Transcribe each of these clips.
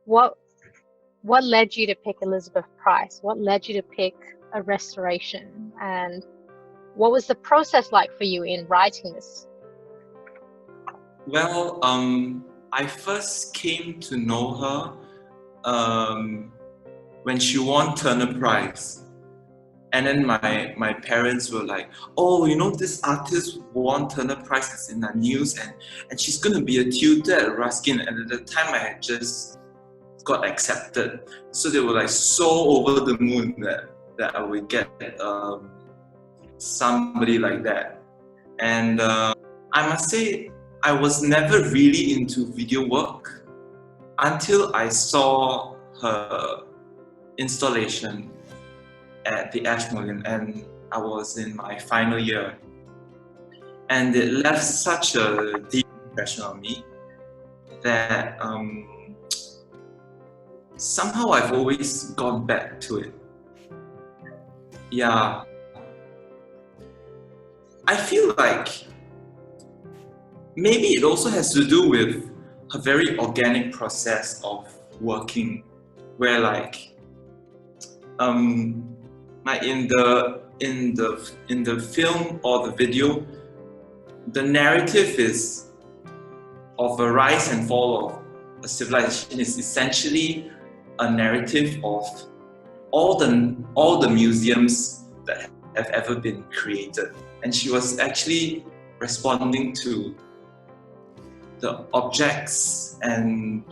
what what led you to pick Elizabeth Price? What led you to pick a restoration? And what was the process like for you in writing this? Well, I first came to know her when she won Turner Prize. And then my parents were like, oh, you know, this artist won Turner Prize, it's in the news, and she's going to be a tutor at Ruskin. And at the time, I had just got accepted. So they were like so over the moon that I would get somebody like that. And I must say, I was never really into video work until I saw her installation at the Ashmolean, and I was in my final year, and it left such a deep impression on me that somehow I've always gone back to it. Yeah, I feel like maybe it also has to do with a very organic process of working, where like in the film or the video, the narrative is of a rise and fall of a civilization is essentially a narrative of all the museums that have ever been created, and she was actually responding to the objects and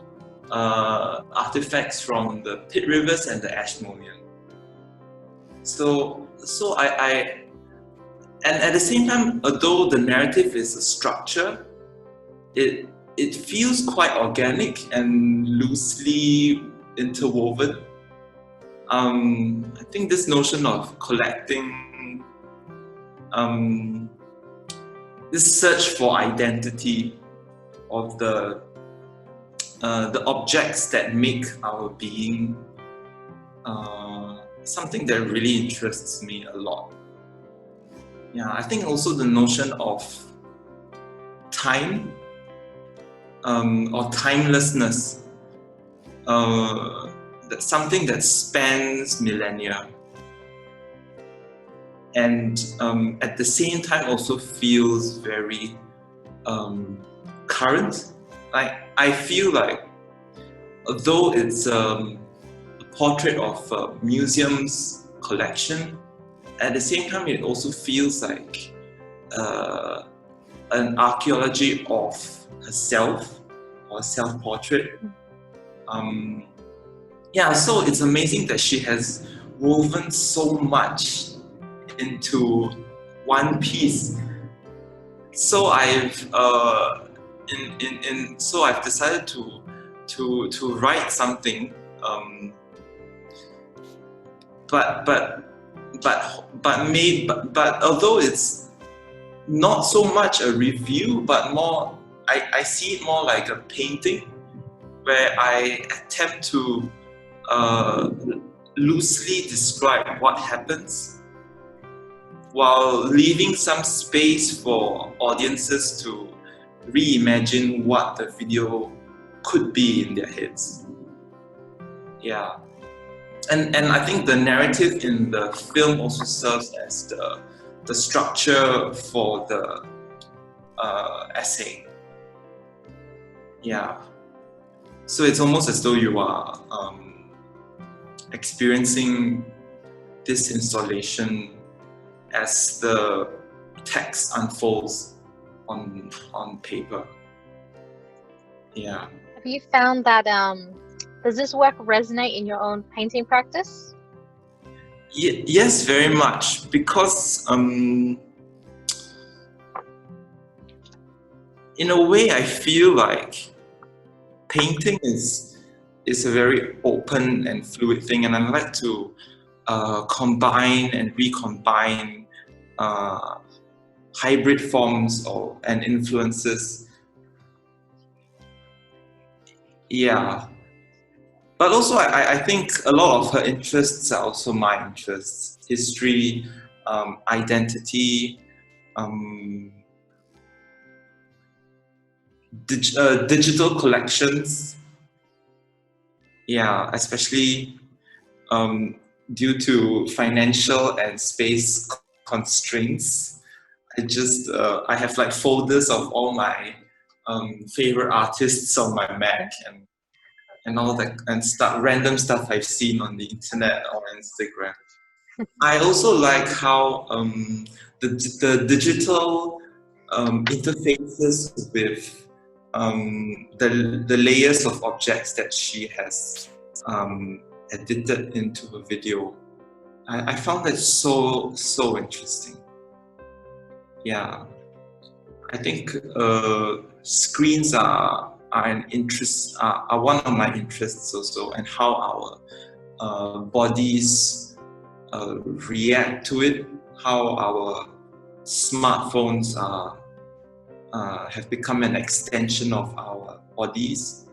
artifacts from the Pitt Rivers and the Ashmolean. So I and at the same time, although the narrative is a structure, it feels quite organic and loosely interwoven. I think this notion of collecting, this search for identity of the objects that make our being, something that really interests me a lot. Yeah, I think also the notion of time or timelessness, that's something that spans millennia, and at the same time also feels very current. Like I feel like, although it's a portrait of a museum's collection, at the same time it also feels like an archaeology of herself, or a self-portrait. Yeah, so it's amazing that she has woven so much into one piece. So I've decided to write something, but although it's not so much a review, but more I see it more like a painting, where I attempt to loosely describe what happens, while leaving some space for audiences to reimagine what the video could be in their heads. Yeah, and I think the narrative in the film also serves as the structure for the essay. Yeah, so it's almost as though you are experiencing this installation as the text unfolds on paper. Yeah. Have you found that does this work resonate in your own painting practice? Yes, very much, because in a way I feel like painting is a very open and fluid thing, and I like to combine and recombine hybrid forms and influences. Yeah, but also I think a lot of her interests are also my interests: history, identity, digital collections. yeah, especially due to financial and space constraints. I have like folders of all my favorite artists on my Mac and all that and random stuff I've seen on the internet or Instagram. I also like how the digital interfaces with the layers of objects that she has edited into a video. I found that so interesting. Yeah, I think screens are an interest are one of my interests also, and how our bodies react to it, how our smartphones have become an extension of our bodies.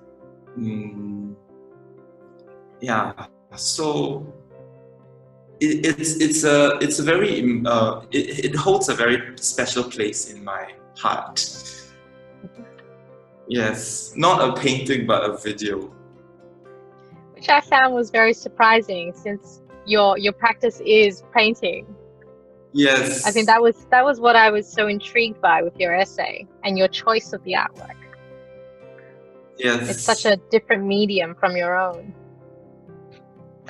Yeah, so it's a very it holds a very special place in my heart. Yes, not a painting but a video. Which I found was very surprising, since your practice is painting. Yes. I think that was what I was so intrigued by with your essay and your choice of the artwork. Yes. It's such a different medium from your own.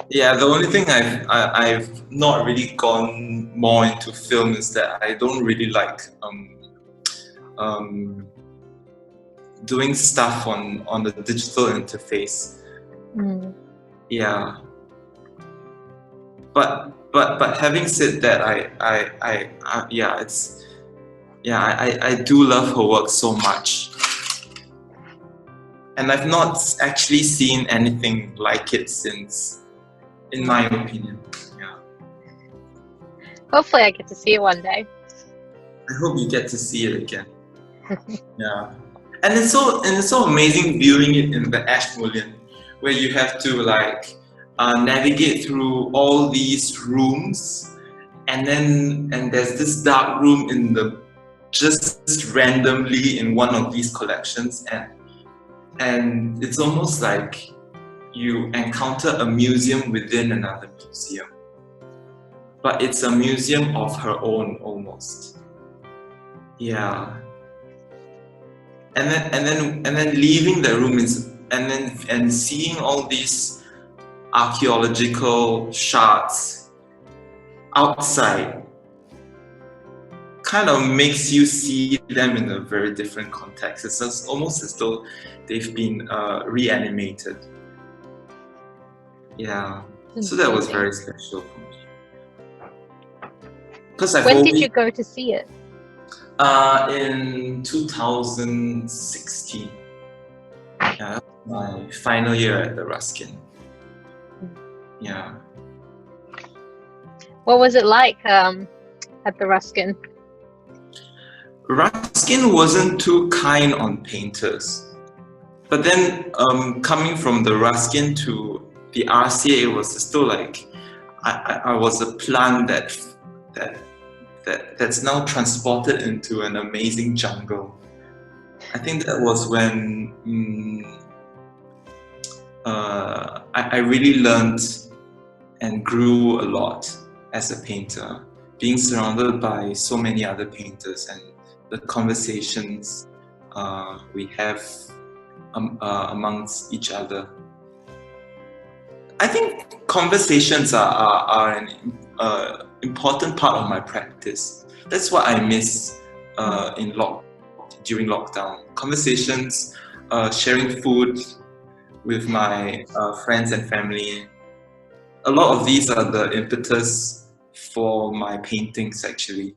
Yeah, the only thing I've not really gone more into film is that I don't really like doing stuff on the digital interface. Yeah. But having said that, I do love her work so much, and I've not actually seen anything like it since, in my opinion. Yeah. Hopefully I get to see it one day. I hope you get to see it again. Yeah. And it's so amazing viewing it in the Ashmolean, where you have to like navigate through all these rooms, and there's this dark room in the just randomly in one of these collections, and it's almost like you encounter a museum within another museum, but it's a museum of her own almost. Yeah. And then leaving the room and seeing all these archaeological shards outside kind of makes you see them in a very different context. It's just almost as though they've been reanimated. Yeah, so that was very special for me. Because when did you go to see it? In 2016. Yeah, my final year at the Ruskin. Yeah. What was it like at the Ruskin? Ruskin wasn't too kind on painters. But then coming from the Ruskin to the RCA, it was still like I was a plant that's now transported into an amazing jungle. I think that was when I really learned and grew a lot as a painter, being surrounded by so many other painters and the conversations we have amongst each other. I think conversations are an important part of my practice. That's what I miss during lockdown. Conversations, sharing food with my friends and family. A lot of these are the impetus for my paintings actually.